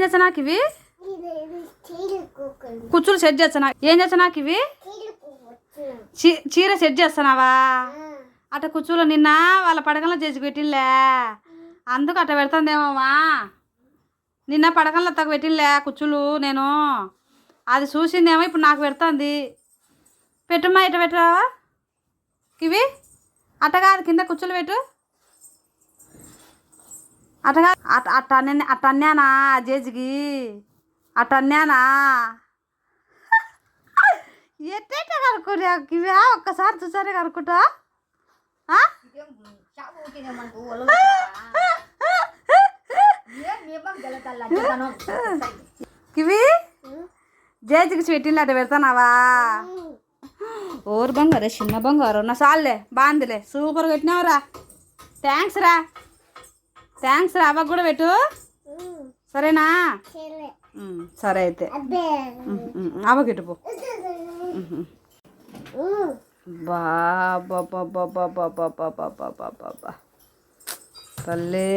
చేస్తా నాకు ఇవి కుచ్చులు సెట్ చేస్తా ఏం చేస్తా నాకు ఇవి చీర సెట్ చేస్తున్నావా అట్ట కుచ్చులు నిన్న వాళ్ళ పడకల్లో చేసి పెట్టిలే అందుకు అట్ట పెడుతుందేమోమా నిన్న పడకల్లో తగ్గ పెట్టిలే కుచ్చులు నేను అది చూసిందేమో ఇప్పుడు నాకు పెడుతుంది పెట్టుమా ఇట్ట పెట్టరావా ఇవి అట్ట కాదు కింద కుచ్చులు పెట్టు అట్ట కాదు అట్ట అన్నానా జేజికి అట్ట అన్నానా ఎట్టేట కనుక్కోరా ఇవే ఒక్కసారి చూసారే కనుక్కుంటా ఇవి జేజికి పెట్టింది అట్ట పెడతానావా ఓరు బంగారు చిన్న బంగారు నా సార్లే బాగుందిలే సూపర్గా పెట్టినావురా థ్యాంక్స్ రా అవ్వకు కూడా పెట్టు సరేనా సరే అయితే అవ్వకిట్టు పో బాబా తల్లే